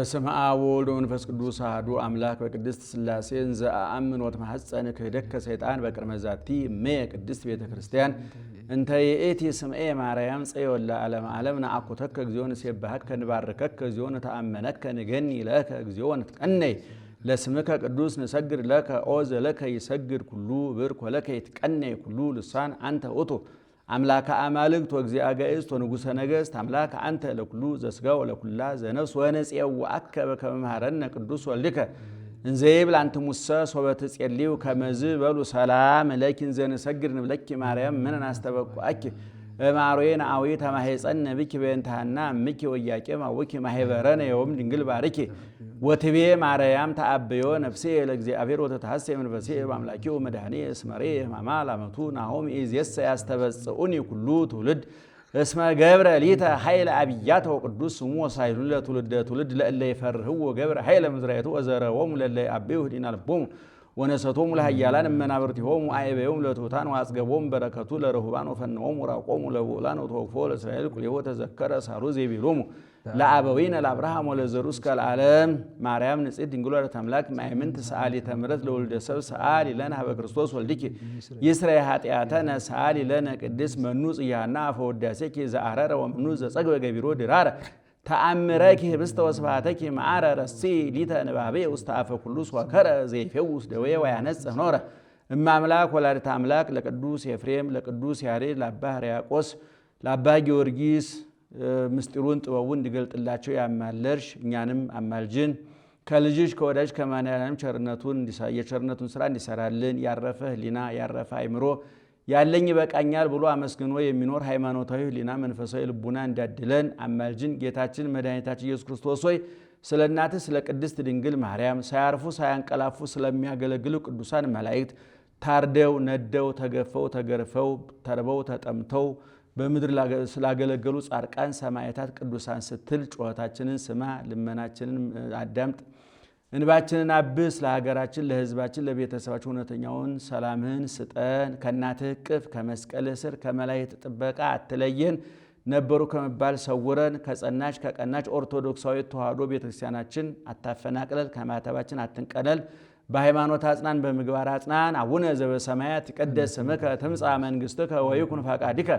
በስመ አብ ወወልድ ወመንፈስ ቅዱስ አሐዱ አምላክ በቅድስት ሥላሴ ዘአምን ወተማሐፀን ክህደከ ሰይጣን በቅድመ ዛቲ እሜ ቅድስት ቤተ ክርስቲያን እንተ ይእቲ ስምዔ ማርያም ጽዮን ለዓለመ ዓለም ነአኩተከ እግዚኦ ንሴብሐከ ንባርከከ እግዚኦ ነተአመነከ ንገኒ ለከ እግዚኦ ንትቀነይ ለስምከ ቅዱስ ንሰግድ ለከ ኦ ዘለከ ይሰግድ ኩሉ ብርክ ወለከ ይትቀነይ ኩሉ ልሳን አንተ ውእቱ አምላከ አማልክት ወእግዚአ አጋዕዝት ወንጉሰ ነገሥት አምላከ አንተ ለኩሉ ዘሥጋ ወለኩላ ዘነፍስ ወነጽየውዐከ በከመ መሃረነ ቅዱስ ወልድከ እንዘ ይብል አንትሙሰ ሶበ ትጼልዩ ከመዝ በሉ ሰላም ለኪ እንዘ ንሰግድ ንብለኪ ማርያም ምነ ናስተበኩዐኪ እምአርዌነ አዊተ ማኅፀነ ብኪ በእንተ ሐና እምኪ ወኢያቄም አቡኪ ማኅበረነ ዮም ድንግል ባርኪ ወትቤ ማርያም ተአብዮ ነፍሴ ለእግዚአብሔር ወተታሐሰይ መንፈሴ በአምላኪ ወመድኃኒየ እስመሬ ሕማማ ላመቱ ናሆም ኢዝየሰ ያስተበጽኡኒ ኩሉ ትውልድ እስመ ገብረ ሊተ ኃይለ አብያተ ወቅዱስ ስሙ ወሳይሉ ለትውልደ ትውልድ ለእለ ይፈርህዎ ገብረ ኃይለ ምድራይቱ ወዘረዎሙ ለእለ ይአብዩ ህዲና ልቦሙ ወነሰቶሙ ለኃያላን እመናብርቲሆሙ አዕበዮሙ ለትሑታን ወአጽገቦሙ በረከቱ ለርሁባን ወፈነዎሙ ወራቆሙ ለብዑላን ወተወክፎ ለእስራኤል ኩሌሆ ተዘከረ ሳሉ ዘይቤሎሙ ለአበዊነ ለአብርሃም ወለዘሩ እስከ ለዓለም ማርያም ንጽሕት ድንግል ወላዲተ አምላክ ማእምንት ሰአሊተ ምሕረት ለወልደ ሰብ ሰአሊ ለነ ኀበ ክርስቶስ ወልድኪ ይስረይ ኃጢአተነ ሰአሊ ለነ ቅድስት መኑ ጽያና አፈ ውዳሴኪ ዘአረረ ወመኑ ዘጸግበ ገቢሮ ድራረ ተአምረኪ ህብስተ ወስብሐተኪ መዓረ ረሲ ሊተ ንባቤ ውስተ አፈ ኩሉ ሶከረ ዘይፌውስ ደዌ ወያነጽህ ኖረ እማምላክ ወላዲተ አምላክ ለቅዱስ ኤፍሬም ለቅዱስ ያሬድ ለአባ ሕርያቆስ ለአባ ጊዮርጊስ ምስጢሩን ጥበቡን እንዲገልጥላቸው ያማለርሽ እኛንም አማልጅን ከልጅሽ ከወዳጅ ከማንያንም የቸርነቱን ስራ እንዲሰራልን ያረፈ ህሊና ያረፈ አይምሮ ያለኝ ይበቃኛል ብሎ አመስግኖ የሚኖር ሃይማኖታዊ ህሊና መንፈሳዊ ልቡና እንዲያድለን አማልጅን። ጌታችን መድኃኒታችን ኢየሱስ ክርስቶስ ሆይ ስለ እናትህ ስለ ቅድስት ድንግል ማርያም ሳያርፉ ሳያንቀላፉ ስለሚያገለግሉ ቅዱሳን መላእክት ታርደው ነደው ተገፈው ተገርፈው ተርበው ተጠምተው በምድር ስላገለገሉ ጻድቃን ሰማዕታት ቅዱሳን ስትል ጩኸታችንን ስማ፣ ልመናችንን አዳምጥ፣ እንባችንን አብስ። ለሀገራችን ለህዝባችን ለቤተሰባችን እውነተኛውን ሰላምህን ስጠን። ከእናትህ እቅፍ ከመስቀልህ ስር ከመላእክት ጥበቃ አትለየን። ነበሩ ከመባል ሰውረን። ከጸናች ከቀናች ኦርቶዶክሳዊት ተዋሕዶ ቤተክርስቲያናችን አታፈናቅለል፣ ከማተባችን አትንቀለል። በሃይማኖት አጽናን፣ በምግባር አጽናን። አቡነ ዘበሰማያት ይትቀደስ ስምከ ትምጻእ መንግሥትከ ወይኩን ፈቃድከ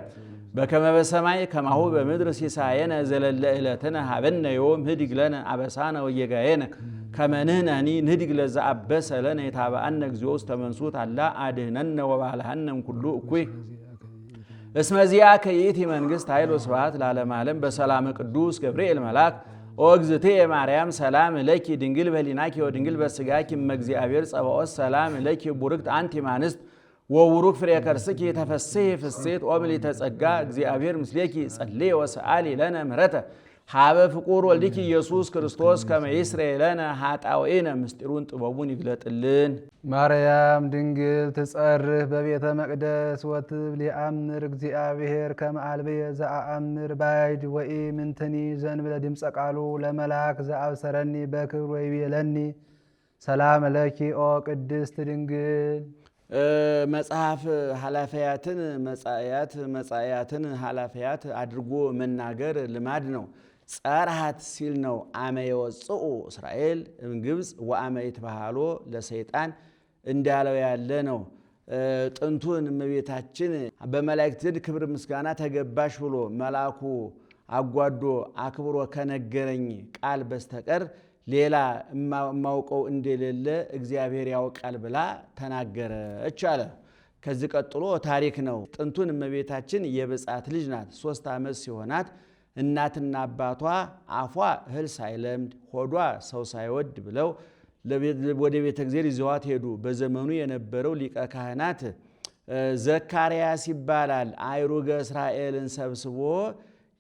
በከመ በሰማይ ከማሁ በምድር ሲሳየነ ዘለለ ዕለትነ ሀበነ ዮም ህድግ ለነ አበሳነ ወጌጋየነ ከመ ንሕነኒ ንህድግ ለዘአበሰ ለነ የታብአነ እግዚኦ ውስተ መንሱት አላ አድኅነነ ወባልሐነ እምኩሉ እኩይ እስመ ዚአከ ይእቲ መንግሥት ኃይል ወስብሐት ለዓለመ ዓለም በሰላመ ቅዱስ ገብርኤል መልአክ ኦ እግዝእትየ ማርያም ሰላም ለኪ ድንግል በኅሊናኪ ወድንግል በሥጋኪ እመ እግዚአብሔር ጸባኦት ሰላም ለኪ ቡርክት አንቲ እምአንስት ወቡሩክ ፍሬ ከርስኪ ተፈሥሒ ፍሥሕት ኦ ምልዕተ ጸጋ እግዚአብሔር ምስሌኪ ጸልዪ ወሰአሊ ለነ ምሕረተ ሀበ ፍቁር ወልድኪ ኢየሱስ ክርስቶስ ከመ ይስረይ ለነ ኃጣውኢነ ምስጢሩን ጥበቡን ይግለጥልን። ማርያም ድንግል ትጸርህ በቤተ መቅደስ ወትብል የአምር እግዚአብሔር ከመ አልብየ ዘአአምር ባይድ ወኢምንትኒ ዘእንበለ ድምፀ ቃሉ ለመልአክ ዘአብሰረኒ በክብር ወይቤለኒ ሰላም ለኪ ኦ ቅድስት ድንግል። መጽሐፍ ኃላፊያትን መጻያትን ኃላፊያት አድርጎ መናገር ልማድ ነው። ጸርሃት ሲል ነው አመ የወፅኡ እስራኤል እምግብፅ ወአመ ይትበሃሎ ለሰይጣን እንዳለው ያለ ነው። ጥንቱን እመቤታችን በመላእክት ዘንድ ክብር ምስጋና ተገባሽ ብሎ መልአኩ አጓዶ አክብሮ ከነገረኝ ቃል በስተቀር ሌላ የማውቀው እንደሌለ እግዚአብሔር ያውቃል ብላ ተናገረች አለ። ከዚህ ቀጥሎ ታሪክ ነው። ጥንቱን እመቤታችን የብፅዓት ልጅ ናት። 3 ዓመት ሲሆናት እናትና አባቷ አፏ እህል ሳይለምድ ሆዷ ሰው ሳይወድ ብለው ወደ ቤተ እግዚአብሔር ይዘዋት ሄዱ። በዘመኑ የነበረው ሊቀ ካህናት ዘካርያስ ይባላል። አይሩገ እስራኤልን ሰብስቦ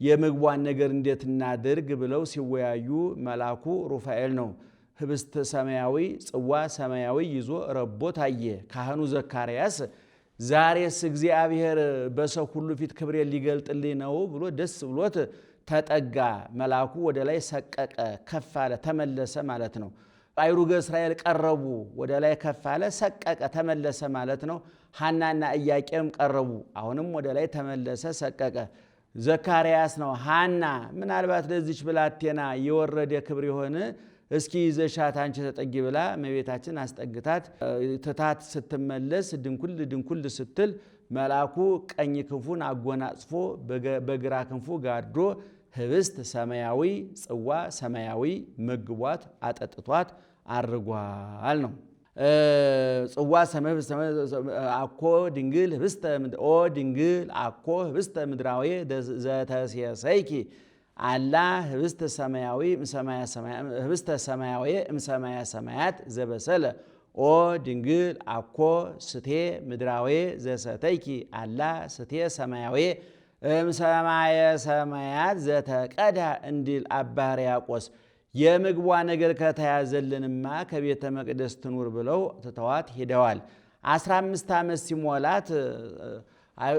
የምግቧን ነገር እንዴት እናድርግ ብለው ሲወያዩ መልአኩ ሩፋኤል ነው ህብስት ሰማያዊ ጽዋ ሰማያዊ ይዞ ረቦ ታየ። ካህኑ ዘካርያስ ዛሬስ እግዚአብሔር በሰው ሁሉ ፊት ክብሬን ሊገልጥልኝ ነው ብሎ ደስ ብሎት ተጠጋ። መልአኩ ወደ ላይ ሰቀቀ፣ ከፍ አለ፣ ተመለሰ ማለት ነው። አይሩገ እስራኤል ቀረቡ፣ ወደ ላይ ከፍ አለ፣ ሰቀቀ፣ ተመለሰ ማለት ነው። ሐናና ኢያቄም ቀረቡ፣ አሁንም ወደ ላይ ተመለሰ፣ ሰቀቀ። ዘካርያስ ነው። ሐና ምናልባት ለዚች ብላቴና የወረደ ክብር የሆነ እስኪ ይዘሻት አንቺ ተጠጊ ብላ እመቤታችን አስጠግታት ትታት ስትመለስ ድንኩል ስትል መልአኩ ቀኝ ክንፉን አጎናጽፎ በግራ ክንፉ ጋርዶ ህብስት ሰማያዊ ጽዋ ሰማያዊ መግቧት አጠጥቷት አርጓል ነው። ጽዋ አኮ ድንግል ህብስተ ኦ ድንግል አኮ ህብስተ ምድራዊ ዘተሴሰይኪ አላ ህብስተ ሰማያዊ እምሰማያ ሰማያት ዘበሰለ ኦ ድንግል አኮ ስቴ ምድራዊ ዘሰተይኪ አላ ስቴ ሰማያዊ እምሰማየ ሰማያት ዘተቀዳ እንዲል አባ ሕርያቆስ የምግቧ ነገር ከተያዘልንማ ከቤተ መቅደስ ትኑር ብለው ትተዋት ሄደዋል። 15 ዓመት ሲሞላት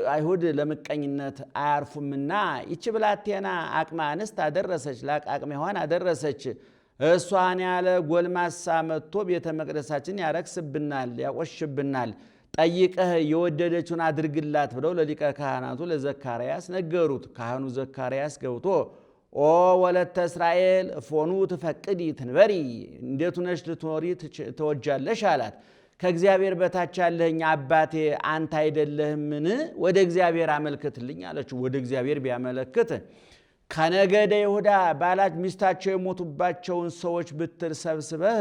አይሁድ ለምቀኝነት አያርፉምና ይቺ ብላቴና አቅመ አንስት አደረሰች፣ ለአቅመ ሔዋን አደረሰች። እሷን ያለ ጎልማሳ መጥቶ ቤተ መቅደሳችን ያረክስብናል፣ ያቆሽብናል፣ ጠይቀህ የወደደችውን አድርግላት ብለው ለሊቀ ካህናቱ ለዘካርያስ ነገሩት። ካህኑ ዘካርያስ ገብቶ ኦ ወለተ እስራኤል እፎኑ ትፈቅዲ ትንበሪ፣ እንዴት ሆነሽ ልትኖሪ ትወጃለሽ አላት። ከእግዚአብሔር በታች ያለህኝ አባቴ አንተ አይደለህምን? ወደ እግዚአብሔር አመልክትልኝ አለችው። ወደ እግዚአብሔር ቢያመለክት ከነገደ ይሁዳ ባላች ሚስታቸው የሞቱባቸውን ሰዎች ብትር ሰብስበህ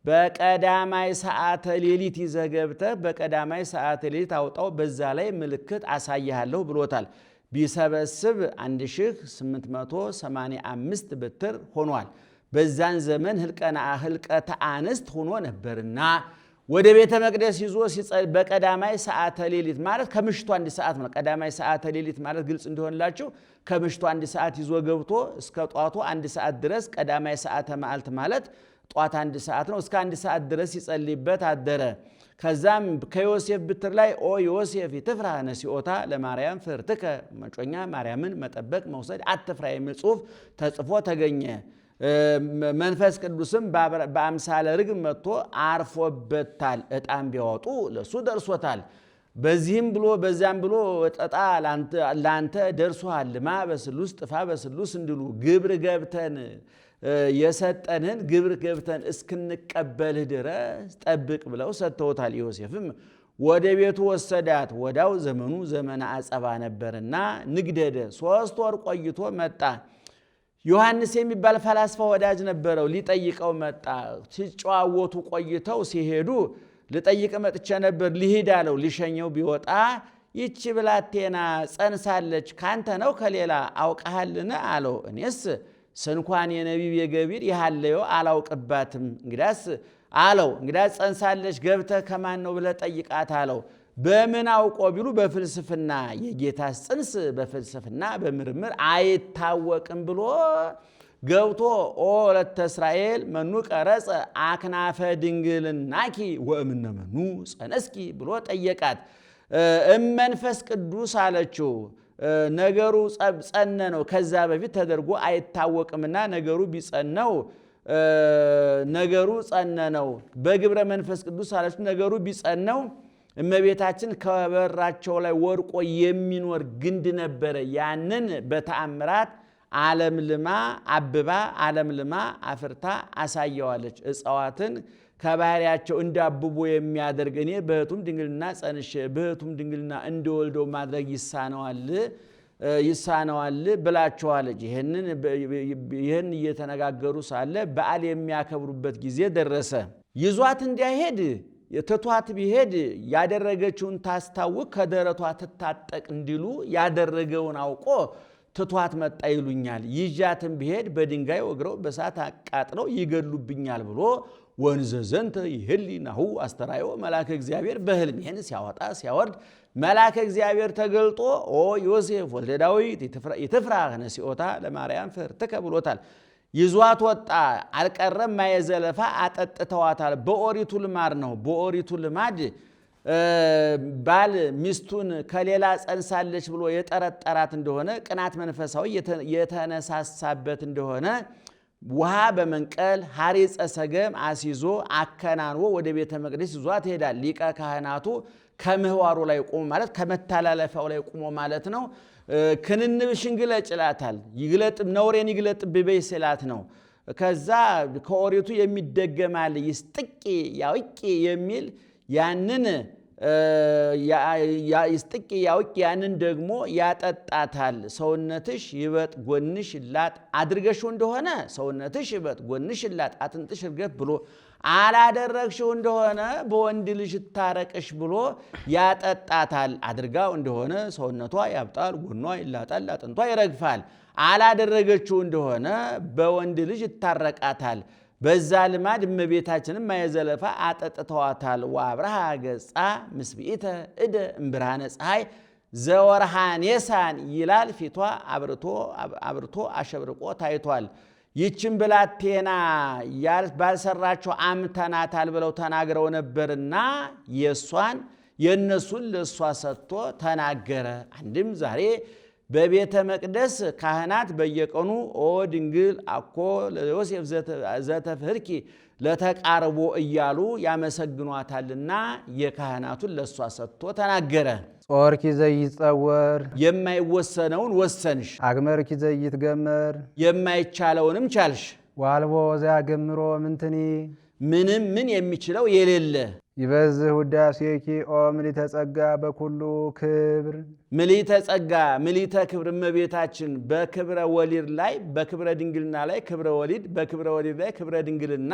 በቀዳማይ ሰዓተ ሌሊት ይዘህ ገብተህ በቀዳማይ ሰዓተ ሌሊት አውጣው፣ በዛ ላይ ምልክት አሳይሃለሁ ብሎታል። ቢሰበስብ 1885 ብትር ሆኗል። በዛን ዘመን ህልቀተ አንስት ሆኖ ነበርና ወደ ቤተ መቅደስ ይዞ በቀዳማይ ሰዓተ ሌሊት ማለት ከምሽቱ 1 ሰዓት ነው። ቀዳማይ ሰዓተ ሌሊት ማለት ግልጽ እንዲሆንላችሁ ከምሽቱ 1 ሰዓት ይዞ ገብቶ እስከ ጧቱ 1 ሰዓት ድረስ ቀዳማይ ሰዓተ መዓልት ማለት ጧት 1 ሰዓት ነው። እስከ 1 ሰዓት ድረስ ይጸልይበት አደረ። ከዛም ከዮሴፍ ብትር ላይ ኦ ዮሴፍ ይትፍራ ነሲኦታ ለማርያም ፍርትከ፣ መጮኛ ማርያምን መጠበቅ መውሰድ አትፍራ የሚል ጽሑፍ ተጽፎ ተገኘ። መንፈስ ቅዱስም በአምሳለ ርግብ መጥቶ አርፎበታል። ዕጣን ቢያወጡ ለሱ ደርሶታል። በዚህም ብሎ በዚያም ብሎ ጠጣ ላንተ ደርሶሃል። ልማ በስሉስ ጥፋ በስሉስ እንድሉ ግብር ገብተን የሰጠንን ግብር ገብተን እስክንቀበልህ ድረስ ጠብቅ ብለው ሰጥተውታል። ዮሴፍም ወደ ቤቱ ወሰዳት። ወዳው ዘመኑ ዘመነ አጸባ ነበርና ንግደደ 3 ወር ቆይቶ መጣ። ዮሐንስ የሚባል ፈላስፋ ወዳጅ ነበረው። ሊጠይቀው መጣ። ሲጨዋወቱ ቆይተው ሲሄዱ ልጠይቅ መጥቼ ነበር ሊሄድ አለው። ሊሸኘው ቢወጣ ይቺ ብላቴና ጸንሳለች፣ ካንተ ነው ከሌላ አውቀሃልን አለው። እኔስ ስንኳን የነቢብ የገቢር ያህለዮ አላውቅባትም። እንግዳስ አለው እንግዳስ ጸንሳለች ገብተህ ከማን ነው ብለህ ጠይቃት አለው። በምን አውቆ ቢሉ በፍልስፍና የጌታ ጽንስ በፍልስፍና በምርምር አይታወቅም ብሎ ገብቶ ኦ ወለተ እስራኤል መኑ ቀረጸ አክናፈ ድንግልናኪ ወእምነ መኑ ጸነስኪ ብሎ ጠየቃት። እመንፈስ ቅዱስ አለችው። ነገሩ ጸነ ነው፣ ከዛ በፊት ተደርጎ አይታወቅምና ነገሩ ቢጸነው ነገሩ ጸነ ነው። በግብረ መንፈስ ቅዱስ አለችው። ነገሩ ቢጸነው እመቤታችን ከበራቸው ላይ ወርቆ የሚኖር ግንድ ነበረ። ያንን በተአምራት ዓለም ልማ አብባ ዓለም ልማ አፍርታ አሳየዋለች። እጽዋትን ከባህሪያቸው እንዳብቦ የሚያደርግ እኔ በሕቱም ድንግልና ጸንሼ በሕቱም ድንግልና እንደወልደው ማድረግ ይሳነዋል ብላቸዋለች። ይህን እየተነጋገሩ ሳለ በዓል የሚያከብሩበት ጊዜ ደረሰ። ይዟት እንዲያሄድ ትቷት ቢሄድ ያደረገችውን ታስታውቅ ከደረቷ ትታጠቅ እንዲሉ ያደረገውን አውቆ ትቷት መጣ ይሉኛል። ይዣትም ቢሄድ በድንጋይ ወግረው በሳት አቃጥለው ይገሉብኛል ብሎ ወንዘ ዘንተ ይህሊናሁ አስተራዮ መልአከ እግዚአብሔር በሕልም ይህን ሲያወጣ ሲያወርድ መልአከ እግዚአብሔር ተገልጦ ኦ ዮሴፍ ወልደ ዳዊት ይትፍራህ ነሲኦታ ለማርያም ፍርትከ ብሎታል። ይዟት ወጣ። አልቀረም ማየ ዘለፋ አጠጥተዋታል። በኦሪቱ ልማድ ነው። በኦሪቱ ልማድ ባል ሚስቱን ከሌላ ጸንሳለች ብሎ የጠረጠራት እንደሆነ ቅናት መንፈሳዊ የተነሳሳበት እንደሆነ ውሃ በመንቀል ሐሪፀ ሰገም አስይዞ አከናንቦ ወደ ቤተ መቅደስ ይዟት ይሄዳል። ሊቀ ካህናቱ ከምህዋሩ ላይ ቆሞ ማለት ከመተላለፊያው ላይ ቆሞ ማለት ነው። ክንንብሽን ግለጭ ይላታል። ይግለጥ ነውሬን ይግለጥብኝ ሲላት ነው። ከዛ ከኦሪቱ የሚደገማል ይስጥቂ ያውቂ የሚል ያንን ይስጥቂ ያውቂ ያንን ደግሞ ያጠጣታል። ሰውነትሽ ይበጥ ጎንሽ ይላጥ አድርገሽው እንደሆነ ሰውነትሽ ይበጥ ጎንሽ ይላጥ አጥንትሽ እርገፍ ብሎ አላደረግሽው እንደሆነ በወንድ ልጅ ታረቅሽ ብሎ ያጠጣታል። አድርጋው እንደሆነ ሰውነቷ ያብጣል፣ ጎኗ ይላጣል፣ አጥንቷ ይረግፋል። አላደረገችው እንደሆነ በወንድ ልጅ ይታረቃታል። በዛ ልማድ እመቤታችንን ማየዘለፋ አጠጥተዋታል። ወአብርሃ ገጻ ምስብኢተ እደ እምብርሃነ ፀሐይ ዘወርሃኔሳን ይላል። ፊቷ አብርቶ አሸብርቆ ታይቷል። ይችን ብላቴና ባልሰራቸው አምተናታል ብለው ተናግረው ነበርና የእነሱን ለእሷ ሰጥቶ ተናገረ። አንድም ዛሬ በቤተ መቅደስ ካህናት በየቀኑ ኦ ድንግል አኮ ለዮሴፍ ዘተፍህርኪ ለተቃርቦ እያሉ ያመሰግኗታልና የካህናቱን ለእሷ ሰጥቶ ተናገረ። ጾርኪ ዘይጸወር የማይወሰነውን ወሰንሽ፣ አግመርኪ ዘይትገመር የማይቻለውንም ቻልሽ። ዋልቦ ዘያገምሮ ምንትኒ ምንም ምን የሚችለው የሌለ ይበዝህ ውዳሴኪ ኦ ምልዕተ ጸጋ በኩሉ ክብር ምልዕተ ጸጋ ምልዕተ ክብር እመቤታችን በክብረ ወሊድ ላይ በክብረ ድንግልና ላይ ክብረ ወሊድ በክብረ ወሊድ ላይ ክብረ ድንግልና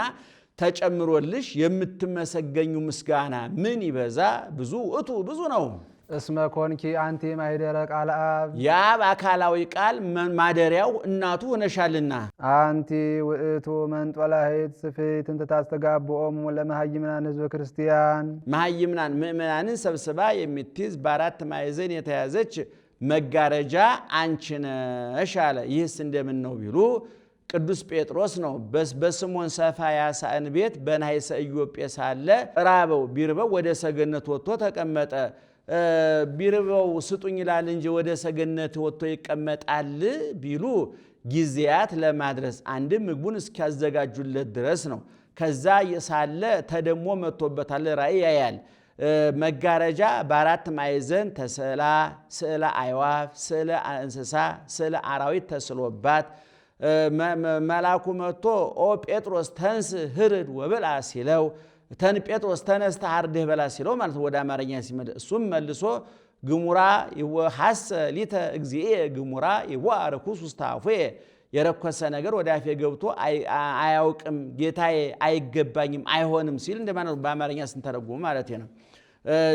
ተጨምሮልሽ የምትመሰገኙ ምስጋና ምን ይበዛ ብዙ እቱ ብዙ ነው። እስመ ኮንኪ አንቲ ማይደረ ቃል አብ የአብ አካላዊ ቃል ማደሪያው እናቱ ሆነሻልና። አንቲ ውእቱ መንጦላዕት ስፍሕት እንተ ታስተጋብኦሙ ለመሃይምናን ሕዝበ ክርስቲያን መሃይምናን ምእመናንን ሰብስባ የምትይዝ በአራት ማዕዘን የተያዘች መጋረጃ አንቺ ነሽ አለ። ይህስ እንደምን ነው ቢሉ ቅዱስ ጴጥሮስ ነው በስሞን ሰፋ ያሳእን ቤት በናይሰ ኢዮጴ ሳለ ራበው ቢርበው ወደ ሰገነት ወጥቶ ተቀመጠ። ቢርበው ስጡኝ ይላል እንጂ ወደ ሰገነት ወጥቶ ይቀመጣል ቢሉ ጊዜያት ለማድረስ አንድም ምግቡን እስኪያዘጋጁለት ድረስ ነው። ከዛ የሳለ ተደሞ መጥቶበታል። ራእይ ያያል። መጋረጃ በአራት ማዕዘን ተስላ ስዕለ አዕዋፍ፣ ስዕለ እንስሳ፣ ስዕለ አራዊት ተስሎባት መልአኩ መጥቶ ኦ ጴጥሮስ ተንስ ህርድ ወብላ ሲለው ተን ጴጥሮስ ተነስተ አርድህ በላ ሲለው ማለት ወደ አማርኛ ሲመደ እሱም መልሶ ግሙራ ሐሰ ሊተ እግዚእ ግሙራ ይዋርኩስ ውስተ አፉየ የረከሰ ነገር ወደ አፌ ገብቶ አያውቅም ጌታዬ አይገባኝም አይሆንም ሲል እንደማለት በአማርኛ ስንተረጉሙ ማለት ነው።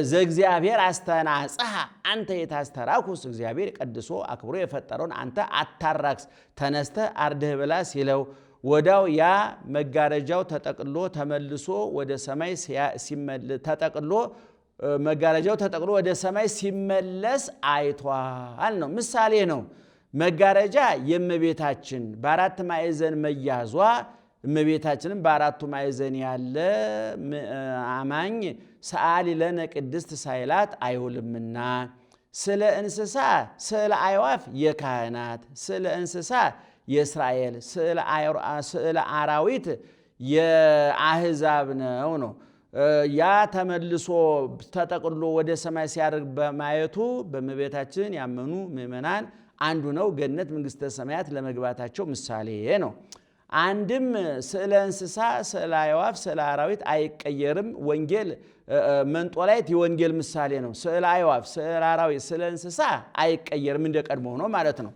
ዘእግዚአብሔር አስተናጽሐ አንተ የታስተራኩስ እግዚአብሔር ቀድሶ አክብሮ የፈጠረውን አንተ አታራክስ ተነስተ አርድህ በላ ሲለው ወዳው ያ መጋረጃው ተጠቅሎ ተመልሶ ወደ ሰማይ ተጠቅሎ መጋረጃው ተጠቅሎ ወደ ሰማይ ሲመለስ አይቷል ነው። ምሳሌ ነው። መጋረጃ የእመቤታችን በአራት ማዕዘን መያዟ እመቤታችንም በአራቱ ማዕዘን ያለ አማኝ ሰአሊ ለነ ቅድስት ሳይላት አይውልምና ስለ እንስሳ ስለ አዕዋፍ የካህናት ስለ እንስሳ የእስራኤል ስዕለ አራዊት የአሕዛብ ነው። ያ ተመልሶ ተጠቅሎ ወደ ሰማይ ሲያደርግ በማየቱ በእመቤታችን ያመኑ ምእመናን አንዱ ነው። ገነት መንግሥተ ሰማያት ለመግባታቸው ምሳሌ ነው። አንድም ስዕለ እንስሳ ስዕለ አዕዋፍ ስዕለ አራዊት አይቀየርም። ወንጌል መንጦላዕት የወንጌል ምሳሌ ነው። ስዕለ አዕዋፍ ስዕለ አራዊት ስዕለ እንስሳ አይቀየርም እንደቀድሞ ነው ማለት ነው።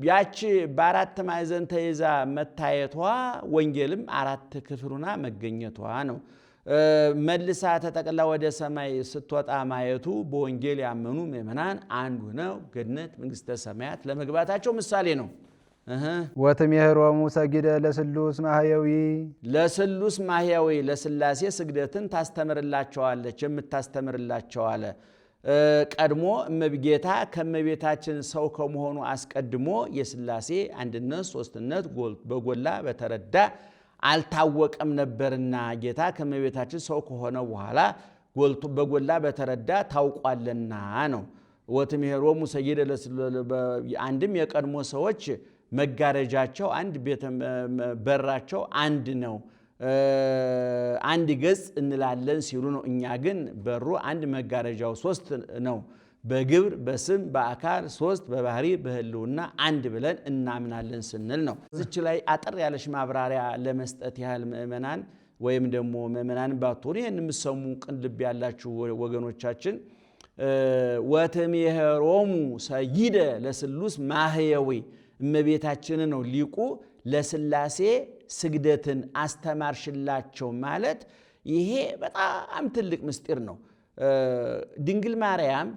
ያቺ በአራት ማዕዘን ተይዛ መታየቷ ወንጌልም አራት ክፍሉና መገኘቷ ነው። መልሳ ተጠቅላ ወደ ሰማይ ስትወጣ ማየቱ በወንጌል ያመኑ ምእመናን አንዱ ነው። ገነት መንግሥተ ሰማያት ለመግባታቸው ምሳሌ ነው። ወትሜህሮሙ ሰጊደ ለስሉስ ማህያዊ ለስሉስ ማህያዊ ለስላሴ ስግደትን ታስተምርላቸዋለች የምታስተምርላቸው አለ። ቀድሞ እመቤታ ከእመቤታችን ሰው ከመሆኑ አስቀድሞ የስላሴ አንድነት ሶስትነት በጎላ በተረዳ አልታወቀም ነበርና ጌታ ከእመቤታችን ሰው ከሆነ በኋላ በጎላ በተረዳ ታውቋልና ነው። ወትሜህሮሙ ሰጊደ አንድም የቀድሞ ሰዎች መጋረጃቸው አንድ በራቸው አንድ ነው። አንድ ገጽ እንላለን ሲሉ ነው። እኛ ግን በሩ አንድ መጋረጃው 3 ነው። በግብር በስም በአካል 3 በባህሪ በህልውና አንድ ብለን እናምናለን ስንል ነው። እዚች ላይ አጠር ያለሽ ማብራሪያ ለመስጠት ያህል ምእመናን ወይም ደግሞ ምእመናን ባትሆኑ ይህን የምትሰሙ ቅን ልብ ያላችሁ ወገኖቻችን ወተሜሄሮሙ ሰይደ ለስሉስ ማህየዊ እመቤታችን ነው ሊቁ ለስላሴ ስግደትን አስተማርሽላቸው ማለት ይሄ በጣም ትልቅ ምስጢር ነው። ድንግል ማርያም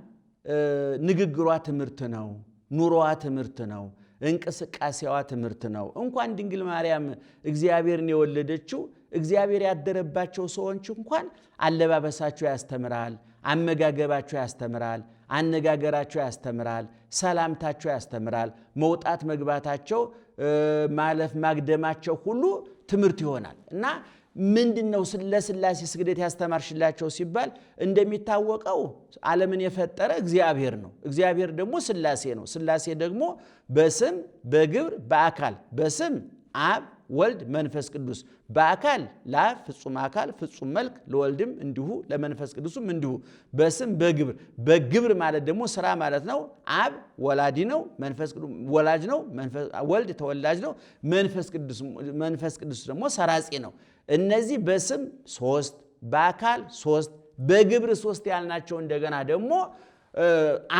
ንግግሯ ትምህርት ነው፣ ኑሮዋ ትምህርት ነው፣ እንቅስቃሴዋ ትምህርት ነው። እንኳን ድንግል ማርያም እግዚአብሔርን የወለደችው እግዚአብሔር ያደረባቸው ሰዎች እንኳን አለባበሳቸው ያስተምራል፣ አመጋገባቸው ያስተምራል፣ አነጋገራቸው ያስተምራል፣ ሰላምታቸው ያስተምራል፣ መውጣት መግባታቸው ማለፍ ማግደማቸው ሁሉ ትምህርት ይሆናል። እና ምንድነው ለስላሴ ስግደት ያስተማርሽላቸው ሲባል እንደሚታወቀው ዓለምን የፈጠረ እግዚአብሔር ነው። እግዚአብሔር ደግሞ ስላሴ ነው። ስላሴ ደግሞ በስም በግብር በአካል በስም አብ ወልድ መንፈስ ቅዱስ በአካል ለአብ ፍጹም አካል ፍጹም መልክ ለወልድም እንዲሁ ለመንፈስ ቅዱስም እንዲሁ በስም በግብር በግብር ማለት ደግሞ ስራ ማለት ነው። አብ ወላዲ ነው፣ መንፈስ ቅዱስ ወላጅ ነው፣ ወልድ ተወላጅ ነው፣ መንፈስ ቅዱስ ደግሞ ሰራጺ ነው። እነዚህ በስም 3 በአካል 3 በግብር 3 ያልናቸው እንደገና ደግሞ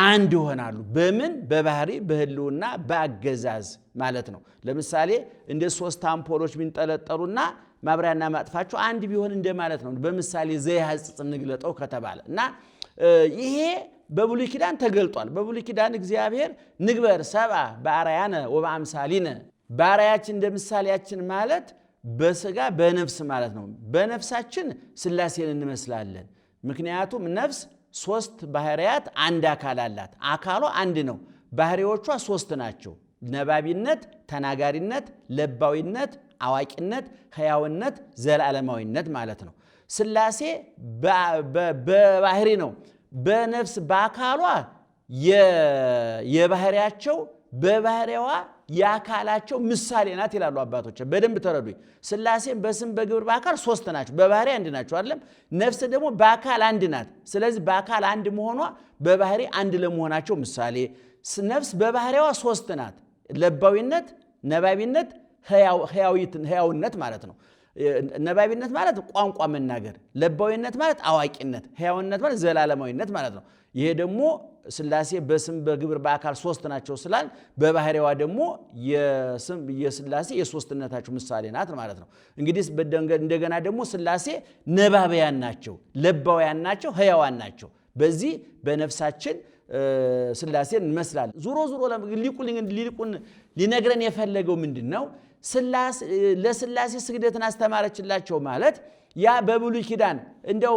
አንድ ይሆናሉ። በምን በባህሪ በህልውና በአገዛዝ ማለት ነው። ለምሳሌ እንደ 3 አምፖሎች ቢንጠለጠሉና ማብሪያና ማጥፋቸው አንድ ቢሆን እንደማለት ነው። በምሳሌ ዘይሐጽጽ እንግለጠው ከተባለ እና ይሄ በብሉይ ኪዳን ተገልጧል። በብሉይ ኪዳን እግዚአብሔር ንግበር ሰብአ በአርአያነ ወበአምሳሊነ በአርአያችን እንደ ምሳሌያችን ማለት በስጋ በነፍስ ማለት ነው። በነፍሳችን ስላሴን እንመስላለን። ምክንያቱም ነፍስ 3 ባህሪያት አንድ አካል አላት። አካሏ አንድ ነው። ባህሪዎቿ 3 ናቸው። ነባቢነት፣ ተናጋሪነት፣ ለባዊነት፣ አዋቂነት፣ ሕያውነት፣ ዘላለማዊነት ማለት ነው። ስላሴ በባህሪ ነው። በነፍስ በአካሏ የባህሪያቸው በባህሪዋ የአካላቸው ምሳሌ ናት ይላሉ አባቶች። በደንብ ተረዱኝ። ስላሴም በስም በግብር በአካል 3 ናቸው። በባህሪ አንድ ናቸው አይደለም። ነፍስ ደግሞ በአካል አንድ ናት። ስለዚህ በአካል አንድ መሆኗ በባህሪ አንድ ለመሆናቸው ምሳሌ። ነፍስ በባህሪዋ 3 ናት። ለባዊነት፣ ነባቢነት፣ ሕያውነት ማለት ነው። ነባቢነት ማለት ቋንቋ መናገር፣ ለባዊነት ማለት አዋቂነት፣ ሕያውነት ማለት ዘላለማዊነት ማለት ነው። ይሄ ደግሞ ስላሴ በስም በግብር በአካል 3 ናቸው ስላል በባህሪዋ ደግሞ የስላሴ የሶስትነታቸው ምሳሌ ናት ማለት ነው። እንግዲህ እንደገና ደግሞ ስላሴ ነባቢያን ናቸው፣ ለባውያን ናቸው፣ ሕያዋን ናቸው። በዚህ በነፍሳችን ስላሴን እንመስላለን። ዙሮ ሊቁን ሊነግረን የፈለገው ምንድን ነው? ለስላሴ ስግደትን አስተማረችላቸው ማለት ያ በብሉይ ኪዳን እንደው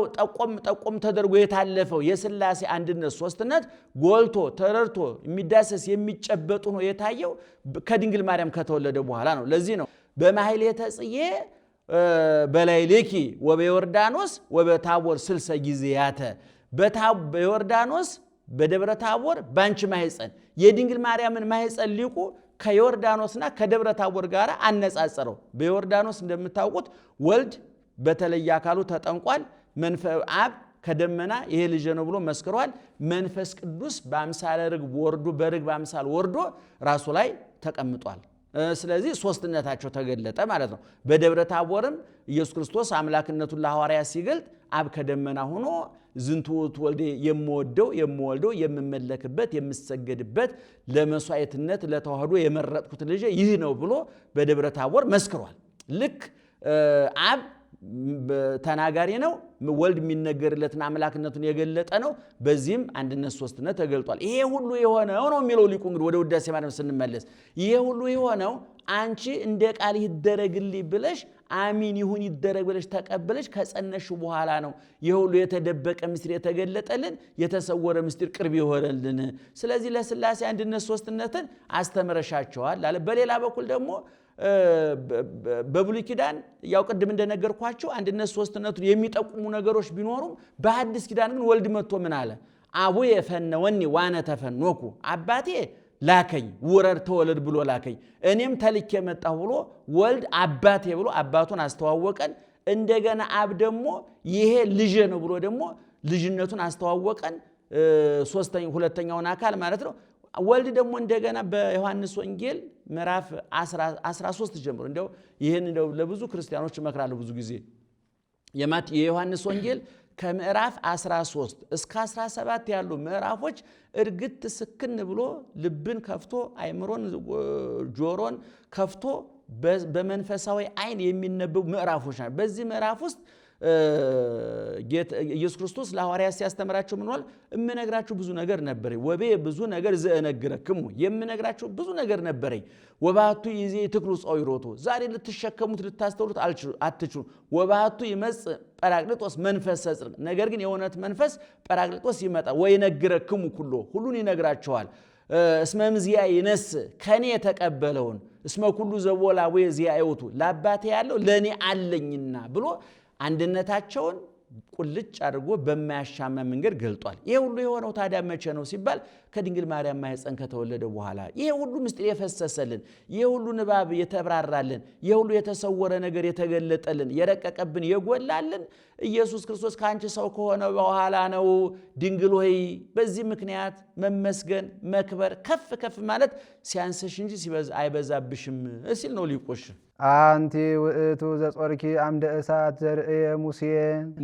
ጠቆም ተደርጎ የታለፈው የስላሴ አንድነት ሶስትነት ጎልቶ ተረድቶ የሚዳሰስ የሚጨበጡ ነው የታየው ከድንግል ማርያም ከተወለደ በኋላ ነው። ለዚህ ነው በማሕሌተ ጽጌ በላዕሌኪ ወበዮርዳኖስ ወበታቦር 60 ጊዜያተ በዮርዳኖስ በደብረ ታቦር ባንቺ ማህፀን የድንግል ማርያምን ማህፀን ሊቁ ከዮርዳኖስና ከደብረ ታቦር ጋር አነጻጸረው። በዮርዳኖስ እንደምታውቁት ወልድ በተለየ አካሉ ተጠንቋል። አብ ከደመና ይሄ ልጅ ነው ብሎ መስክሯል። መንፈስ ቅዱስ በአምሳለ ርግብ ወርዶ በርግብ አምሳል ወርዶ ራሱ ላይ ተቀምጧል። ስለዚህ ሶስትነታቸው ተገለጠ ማለት ነው። በደብረ ታቦርም ኢየሱስ ክርስቶስ አምላክነቱን ለሐዋርያት ሲገልጥ አብ ከደመና ሆኖ ዝንቱ ወልዴ የምወደው የምመለክበት የምሰገድበት ለመስዋዕትነት ለተዋህዶ የመረጥኩት ልጅ ይህ ነው ብሎ በደብረ ታቦር መስክሯል። ልክ አብ ተናጋሪ ነው፣ ወልድ የሚነገርለትን አምላክነቱን የገለጠ ነው። በዚህም አንድነት ሶስትነት ተገልጧል። ይሄ ሁሉ የሆነው ነው የሚለው ሊቁ። እንግዲህ ወደ ውዳሴ ማርያም ስንመለስ ይሄ ሁሉ የሆነው አንቺ እንደ ቃል ይደረግልኝ ብለሽ አሚን ይሁን ይደረግ ብለሽ ተቀበለሽ ከጸነሽ በኋላ ነው። ይሄ ሁሉ የተደበቀ ምስጢር የተገለጠልን፣ የተሰወረ ምስጢር ቅርብ ይሆነልን። ስለዚህ ለስላሴ አንድነት ሶስትነትን አስተምረሻቸዋል አለ። በሌላ በኩል ደግሞ በብሉይ ኪዳን ያው ቅድም እንደነገርኳችሁ አንድነት ሶስትነቱን የሚጠቁሙ ነገሮች ቢኖሩም በሐዲስ ኪዳን ግን ወልድ መጥቶ ምን አለ? አቡየ ፈነወኒ ዋነ ተፈኖኩ፣ አባቴ ላከኝ ውረድ ተወለድ ብሎ ላከኝ እኔም ተልኬ መጣሁ ብሎ ወልድ አባቴ ብሎ አባቱን አስተዋወቀን እንደገና አብ ደግሞ ይሄ ልጅ ነው ብሎ ደግሞ ልጅነቱን አስተዋወቀን ሁለተኛውን አካል ማለት ነው ወልድ ደግሞ እንደገና በዮሐንስ ወንጌል ምዕራፍ 13 ጀምሮ እንደው ይሄን እንደው ለብዙ ክርስቲያኖች እመክራለሁ ብዙ ጊዜ የዮሐንስ ወንጌል ከምዕራፍ 13 እስከ 17 ያሉ ምዕራፎች እርግጥ ስክን ብሎ ልብን ከፍቶ አይምሮን ጆሮን ከፍቶ በመንፈሳዊ አይን የሚነበቡ ምዕራፎች ናቸው በዚህ ምዕራፍ ውስጥ ኢየሱስ ክርስቶስ ለሐዋርያት ሲያስተምራቸው ምን ማለት እምነግራችሁ ብዙ ነገር ነበረኝ ወቤ ብዙ ነገር ዘእነግረክሙ የምነግራችሁ ብዙ ነገር ነበረኝ ወባቱ ይዜ ትክሉ ጾይሮቱ ዛሬ ልትሸከሙት ልታስተውሉት አትችሉ ወባቱ ይመጽ ጰራቅሊጦስ መንፈስ ጽድቅ ነገር ግን የእውነት መንፈስ ጰራቅሊጦስ ይመጣ ወይነግረክሙ ሁሉን ይነግራቸዋል እስመ እምዚያ ይነስ ከኔ የተቀበለውን እስመ ኩሉ ዘቦላ ወይ ዚያዩቱ ለአባቴ ያለው ለኔ አለኝና ብሎ አንድነታቸውን ቁልጭ አድርጎ በማያሻማ መንገድ ገልጧል ይሄ ሁሉ የሆነው ታዲያ መቼ ነው ሲባል ከድንግል ማርያም ማህፀን ከተወለደ በኋላ ይሄ ሁሉ ምስጢር የፈሰሰልን ይሄ ሁሉ ንባብ የተብራራልን ይሄ ሁሉ የተሰወረ ነገር የተገለጠልን የረቀቀብን የጎላልን ኢየሱስ ክርስቶስ ካንቺ ሰው ከሆነ በኋላ ነው ድንግል ሆይ በዚህ ምክንያት መመስገን መክበር ከፍ ማለት ሲያንስሽ እንጂ ሲበዛ አይበዛብሽም ሲል ነው ሊቆሽ አንቲ ውእቱ ዘጾርኪ አምደ እሳት ዘርእየ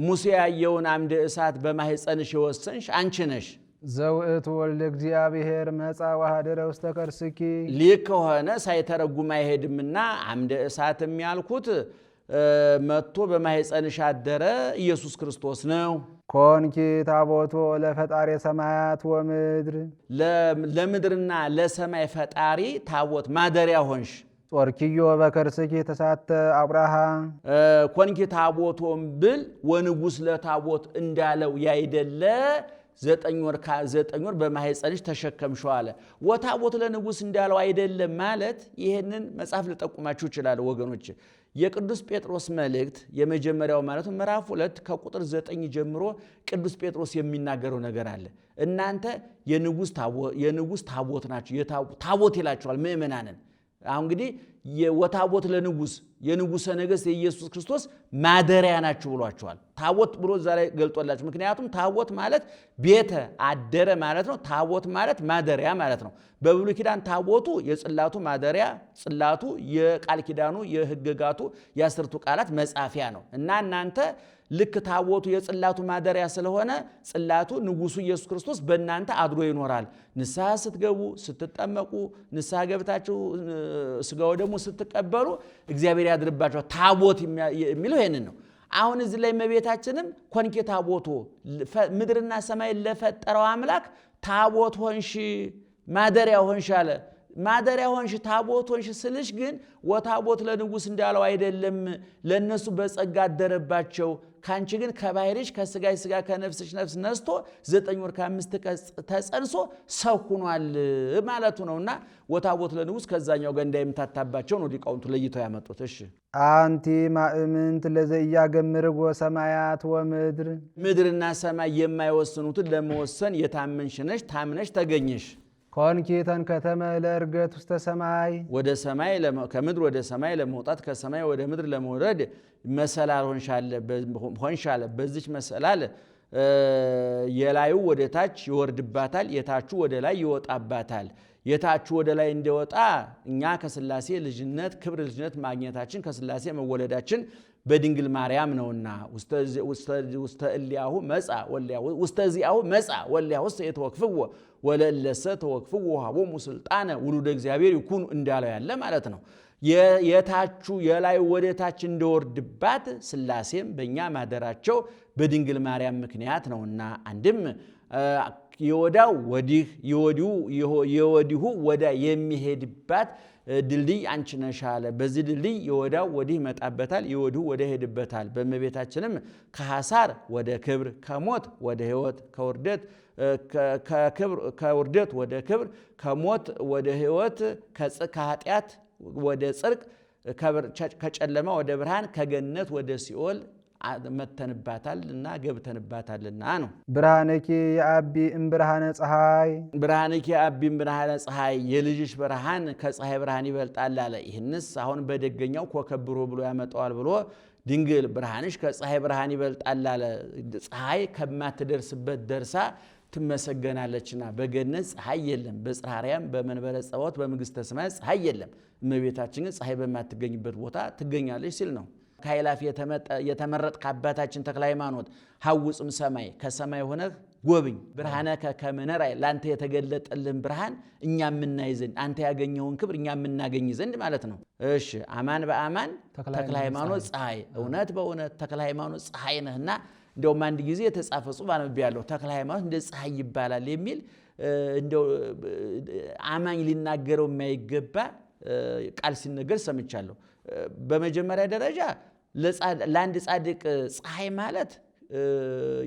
ሙሴ ያየውን አምደ እሳት በማህፀንሽ የወሰንሽ አንቺ ነሽ ዘውእቱ ወልደ እግዚአብሔር መጻ ወኀደረ ውስተ ከርስኪ ሊክ ከሆነ ሳይተረጉም አይሄድምና አምደ እሳትም ያልኩት መጥቶ በማህፀንሽ አደረ ኢየሱስ ክርስቶስ ነው ኮንኪ ታቦቶ ለፈጣሪ ሰማያት ወምድር ለምድርና ለሰማይ ፈጣሪ ታቦት ማደሪያ ሆንሽ ጾርኪዮ በከርስኪ ተሳተ አብርሃ ኮንኪ ታቦቶም ብል ወንጉስ ለታቦት እንዳለው ያይደለ 9 ወር በማህፀንሽ ተሸከምሽው አለ ወታቦት ለንጉስ እንዳለው አይደለም ማለት ይሄንን መጽሐፍ ልጠቁማችሁ ይችላል ወገኖች የቅዱስ ጴጥሮስ መልእክት የመጀመሪያው ማለት ምዕራፍ 2 ከቁጥር 9 ጀምሮ ቅዱስ ጴጥሮስ የሚናገረው ነገር አለ እናንተ የንጉስ ታቦት ናችሁ ታቦት ይላችኋል ምእመናንን አሁን እንግዲህ የወታቦት ለንጉስ የንጉሰ ነገሥት የኢየሱስ ክርስቶስ ማደሪያ ናችሁ ብሏቸዋል ታቦት ብሎ ዛሬ ገልጦላችሁ ምክንያቱም ታቦት ማለት ቤተ አደረ ማለት ነው ታቦት ማለት ማደሪያ ማለት ነው በብሉይ ኪዳን ታቦቱ የጽላቱ ማደሪያ ጽላቱ የቃል ኪዳኑ የሕግጋቱ የአስርቱ ቃላት መጻፊያ ነው እና እናንተ ልክ ታቦቱ የጽላቱ ማደሪያ ስለሆነ ጽላቱ ንጉሱ ኢየሱስ ክርስቶስ በእናንተ አድሮ ይኖራል ንስሐ ስትገቡ ስትጠመቁ ንስሐ ገብታችሁ ስጋው ደግሞ ስትቀበሉ እግዚአብሔር ያድርባችኋል ታቦት የሚለው ይሄንን ነው አሁን እዚህ ላይ መቤታችንም ኮንኪ ታቦቶ ምድርና ሰማይ ለፈጠረው አምላክ ታቦት ሆንሽ ማደሪያ ሆንሽ አለ ማደሪያ ሆንሽ ታቦት ሆንሽ ስልሽ ግን ወታቦት ለንጉስ እንዳለው አይደለም ለነሱ በጸጋ አደረባቸው ካንቺ ግን ከባህሪሽ ከስጋይ ስጋ ከነፍስሽ ነፍስ ነስቶ 9 ወር ከ5 ቀን ተጸንሶ ሰው ሆኗል ማለቱ ነውና ወታቦት ለንጉስ ከዛኛው ጋር እንዳይምታታባቸው ነው ሊቃውንቱ ለይተው ያመጡት እሺ አንቲ ማእምንት ለዘያገምርጎ ሰማያት ወምድር ምድርና ሰማይ የማይወስኑትን ለመወሰን የታመንሽ ነሽ ታምነሽ ተገኘሽ ኮንኪ ተንከተመ ለእርገት ውስተ ሰማይ ወደ ሰማይ ከምድር ወደ ሰማይ ለመውጣት ከሰማይ ወደ ምድር ለመውረድ መሰላል ሆንሻለ በዚች መሰላል የላዩ ወደ ታች ይወርድባታል የታቹ ወደ ላይ ይወጣባታል የታቹ ወደ ላይ እንደወጣ እኛ ከስላሴ ልጅነት ክብር ልጅነት ማግኘታችን ከስላሴ መወለዳችን በድንግል ማርያም ነውና ውስተ እሊያሁ መጻ ወሊያሁ ውስተ ዚአሁ መጻ ወሊያሁ የተወክፍዎ ወለለሰ ተወክፍዎ ሀቦሙ ስልጣነ ውሉደ እግዚአብሔር ይኩኑ እንዳለው ያለ ማለት ነው የታቹ የላይ ወደ ታች እንደወርድባት ስላሴም በእኛ ማደራቸው በድንግል ማርያም ምክንያት ነውና አንድም የወዳው ወዲህ የወዲሁ ወዳ የሚሄድባት ድልድይ አንቺ ነሽ አለ በዚህ ድልድይ የወዳው ወዲህ መጣበታል የወዲሁ ወደ ሄድበታል በመቤታችንም ከሐሳር ወደ ክብር ከሞት ወደ ሕይወት ከውርደት ወደ ክብር ከሞት ወደ ሕይወት ከኃጢአት ወደ ጽድቅ ከጨለማ ወደ ብርሃን ከገነት ወደ ሲኦል መተንባታልና ገብተንባታልና ነው። ብርሃንኪ የአቢ እምብርሃነ ፀሐይ ብርሃንኪ የአቢ እምብርሃነ ፀሐይ የልጅሽ ብርሃን ከፀሐይ ብርሃን ይበልጣል አለ። ይህንስ አሁን በደገኛው ኮከብ ብሩህ ብሎ ያመጣዋል ብሎ ድንግል ብርሃንሽ ከፀሐይ ብርሃን ይበልጣል አለ። ፀሐይ ከማትደርስበት ደርሳ ትመሰገናለችና በገነት ፀሐይ የለም፣ በጽርሐ አርያም በመንበረ ጸባዖት በመንግሥተ ሰማያት ፀሐይ የለም። እመቤታችን ግን ፀሐይ በማትገኝበት ቦታ ትገኛለች ሲል ነው። ከኃይላፍ የተመረጥክ አባታችን ተክለ ሃይማኖት ሐውፅም ሰማይ ከሰማይ ሆነህ ጎብኝ ብርሃነከ ከመ ነርአይ ለአንተ የተገለጠልን ብርሃን እኛ የምናይ ዘንድ አንተ ያገኘውን ክብር እኛ የምናገኝ ዘንድ ማለት ነው። እሺ አማን በአማን ተክለ ሃይማኖት ፀሐይ፣ እውነት በእውነት ተክለ ሃይማኖት ፀሐይ ነህና እንደውም አንድ ጊዜ የተጻፈ ጽሑፍ አንብቤያለሁ። ተክለ ሃይማኖት እንደ ፀሐይ ይባላል የሚል እንደው አማኝ ሊናገረው የማይገባ ቃል ሲነገር ሰምቻለሁ። በመጀመሪያ ደረጃ ለአንድ ጻድቅ ፀሐይ ማለት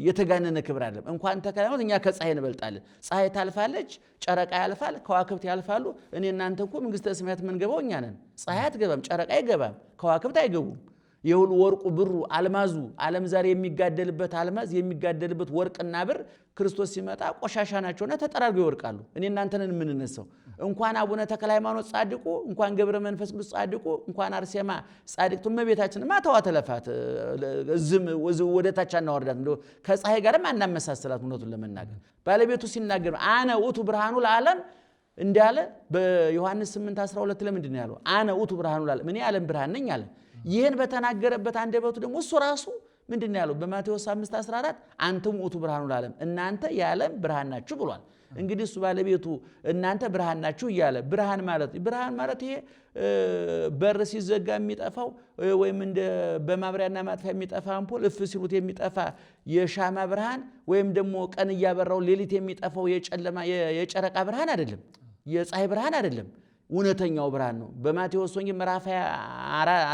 የተጋነነ ክብር አይደለም። እንኳን ተክለ ሃይማኖት እኛ ከፀሐይ እንበልጣለን። ፀሐይ ታልፋለች፣ ጨረቃ ያልፋል፣ ከዋክብት ያልፋሉ። እኔ እናንተ እኮ መንግሥተ ሰማያት የምንገባው እኛ ነን። ፀሐይ አትገባም፣ ጨረቃ አይገባም፣ ከዋክብት አይገቡም። የሁሉ ወርቁ ብሩ አልማዙ ዓለም ዛሬ የሚጋደልበት አልማዝ የሚጋደልበት ወርቅና ብር ክርስቶስ ሲመጣ ቆሻሻ ናቸውና ተጠራርገው ይወርቃሉ። እኔ እናንተንን የምንነሳው እንኳን አቡነ ተክለ ሃይማኖት ጻድቁ እንኳን ገብረ መንፈስ ቅዱስ ጻድቁ እንኳን አርሴማ ጻድቅቱ እመቤታችንማ ተዋተለፋት ዝም ወደ ታች አናወርዳት። እንደው ከፀሐይ ጋርም አናመሳሰላት። እውነቱን ለመናገር ባለቤቱ ሲናገር አነ ውእቱ ብርሃኑ ለዓለም እንዳለ በዮሐንስ 8:12 ለምንድን ነው ያለው? አነ ውእቱ ብርሃኑ ለዓለም እኔ ዓለም ብርሃን ነኝ አለ። ይህን በተናገረበት አንደበቱ ደግሞ እሱ ራሱ ምንድን ነው ያለው? በማቴዎስ 5:14 አንተም ውእቱ ብርሃኑ ለዓለም እናንተ የዓለም ብርሃን ናችሁ ብሏል። እንግዲህ እሱ ባለቤቱ እናንተ ብርሃን ናችሁ እያለ ብርሃን ማለት ይሄ በር ሲዘጋ የሚጠፋው ወይም እንደ በማብሪያና ማጥፊያ የሚጠፋ አምፖል እፍ ሲሉት የሚጠፋ የሻማ ብርሃን ወይም ደግሞ ቀን እያበራው ሌሊት የሚጠፋው የጨረቃ ብርሃን አይደለም፣ የፀሐይ ብርሃን አይደለም። እውነተኛው ብርሃን ነው። በማቴዎስ ወንጌል ምዕራፍ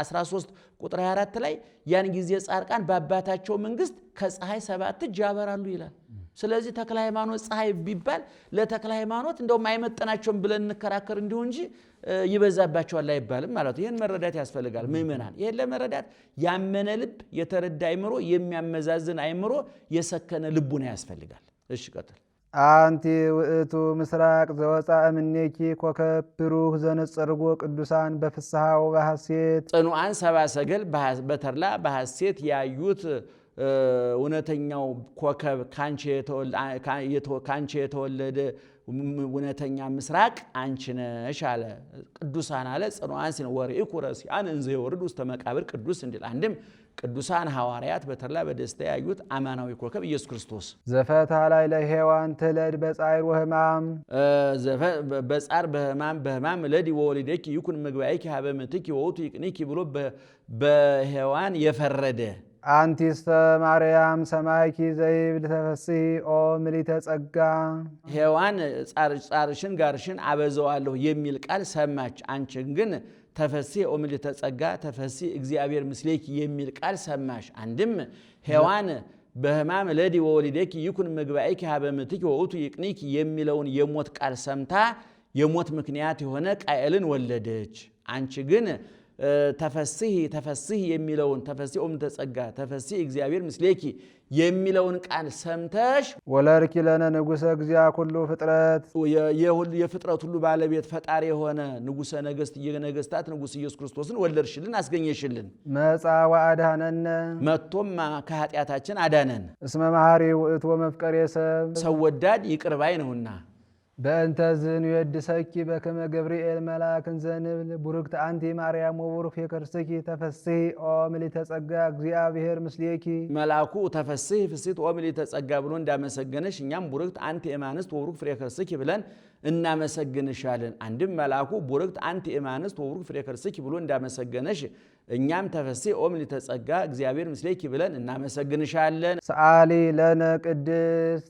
13 ቁጥር 24 ላይ ያን ጊዜ ጻድቃን በአባታቸው መንግሥት ከፀሐይ 7 እጅ ያበራሉ ይላል። ስለዚህ ተክለ ሃይማኖት ፀሐይ ቢባል ለተክለ ሃይማኖት እንደውም አይመጠናቸውም ብለን እንከራከር እንዲሁ እንጂ ይበዛባቸዋል አይባልም ማለት ነው። ይህን መረዳት ያስፈልጋል ምእመናን። ይህን ለመረዳት ያመነ ልብ፣ የተረዳ አይምሮ፣ የሚያመዛዝን አይምሮ፣ የሰከነ ልቡና ያስፈልጋል። እሺ ቀጥል። አንቲ ውእቱ ምስራቅ ዘወፃእ እምኔኪ ኮከብ ብሩህ ዘነጸርጎ ቅዱሳን በፍስሐ ወበሐሴት ጽኑዓን ሰብአ ሰገል በተድላ በሐሴት ያዩት እውነተኛው ኮከብ ካንቺ የተወለደ እውነተኛ ምስራቅ አንቺ ነሽ አለ። ቅዱሳን አለ ጽኑዓን ሲል ወርኢኩ ረሲዓን እንዘ ይወርዱ ውስተ መቃብር ቅዱስ እንዲል አንድም ቅዱሳን ሐዋርያት በተድላ በደስታ ያዩት አማናዊ ኮከብ ኢየሱስ ክርስቶስ ዘፈታ ላይ ለሔዋን ትለድ በጻዕር ወሕማም በጻዕር በሕማም ለዲ ወወሊደኪ ይኩን ምግባይኪ ሀበ ምትኪ ወውቱ ይቅኒኪ ብሎ በሔዋን የፈረደ አንቲስተ ማርያም ሰማይኪ ዘይብል ተፈስሒ ኦ ምልዕተ ጸጋ ሔዋን ጻርሽን ጋርሽን አበዛዋለሁ የሚል ቃል ሰማች። አንቺን ግን ተፈስሒ ኦ ምልዕተ ጸጋ ተፈስሒ እግዚአብሔር ምስሌኪ የሚል ቃል ሰማሽ። አንድም ሔዋን በሕማም ለዲ ወወሊደኪ ይኩን ምግባይኪ ሀበ ምትኪ ወውቱ ይቅኒኪ የሚለውን የሞት ቃል ሰምታ የሞት ምክንያት የሆነ ቃየልን ወለደች። አንቺ ግን ተፈስሒ የሚለውን ተፈስሒ ኦ ምልዕተ ጸጋ ተፈስሒ እግዚአብሔር ምስሌኪ የሚለውን ቃል ሰምተሽ ወለርኪ ለነ ንጉሠ እግዚአ ኩሉ ፍጥረት የፍጥረት ሁሉ ባለቤት ፈጣሪ የሆነ ንጉሠ ነገሥት የነገሥታት ንጉሥ ኢየሱስ ክርስቶስን ወለድሽልን፣ አስገኘሽልን። መጻ ወአድኀነነ መጥቶም ከኃጢአታችን አዳነን። እስመ መሐሪ ውእቱ ወመፍቀሬ ሰብ ሰው ወዳድ ይቅር ባይ ነውና። በእንተ ዝን ይወድሰኪ በከመ ገብርኤል መልአክ እንዘንብል ቡርክት አንቲ ማርያም ወቡሩክ ፍሬከርሥኪ ተፈስሒ ኦ ምልዕተ ጸጋ እግዚአብሔር ምስሌኪ መልአኩ ተፈስሒ ፍስሕት ኦ ምልዕተ ጸጋ ብሎ እንዳመሰገነሽ እኛም ቡርክት አንቲ እማንስት ወቡሩክ ፍሬከርሥኪ ብለን እናመሰግንሻለን። አንድም መልአኩ ቡርክት አንቲ እማንስት ወቡሩክ ፍሬከርሥኪ ብሎ እንዳመሰገነሽ እኛም ተፈስሒ ኦ ምልዕተ ጸጋ እግዚአብሔር ምስሌኪ ብለን እናመሰግንሻለን። ሰአሊ ለነ ቅድስት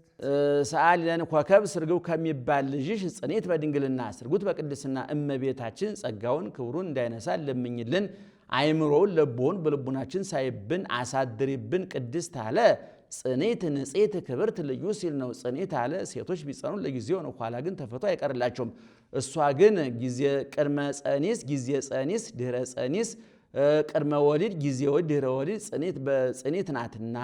ሰአሊ ለነ ኮከብ ስርግው ከሚባል ልጅሽ ጽኔት በድንግልና ስርጉት በቅድስና እመቤታችን ጸጋውን ክብሩን እንዳይነሳ ለምኝልን። አይምሮውን ለቦውን በልቡናችን ሳይብን አሳድሪብን። ቅድስት አለ ጽኔት ንጽሕት ክብርት ልዩ ሲል ነው። ጽኔት አለ ሴቶች ቢጸኑ ለጊዜው ነው፣ ኋላ ግን ተፈቶ አይቀርላቸውም። እሷ ግን ጊዜ ቅድመ ጸኒስ፣ ጊዜ ጸኒስ፣ ድህረ ጸኒስ ቅድመ ወሊድ ጊዜ ወሊድ ድህረ ወሊድ ጽኒት ናትና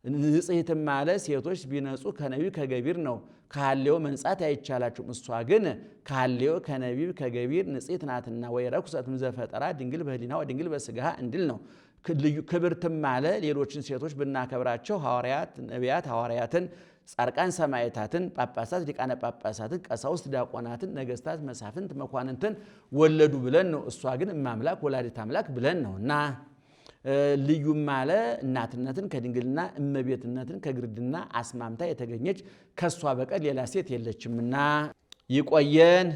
ንጽሕትም ማለት ሴቶች ቢነጹ ከነቢብ ከገቢር ነው። ከሐሌው መንጻት አይቻላችሁም። እሷ ግን ከሐሌው ከነቢብ ከገቢር ንጽሕት ናትና። ወይ ረኩሰት እምዘፈጠራ ድንግል በህሊና ወድንግል በስጋሃ እንድል ነው። ክብርትም ማለ ሌሎችን ሴቶች ብናከብራቸው ሐዋርያት፣ ነቢያት፣ ሐዋርያትን፣ ጻድቃን፣ ሰማዕታትን፣ ጳጳሳት፣ ሊቃነ ጳጳሳትን፣ ቀሳውስት፣ ዲያቆናትን፣ ነገሥታት፣ መሳፍንት፣ መኳንንትን ወለዱ ብለን ነው። እሷ ግን እማምላክ ወላዲተ አምላክ ብለን ነው እና ልዩም ማለ እናትነትን ከድንግልና እመቤትነትን ከግርድና አስማምታ የተገኘች ከሷ በቀር ሌላ ሴት የለችምና ይቆየን።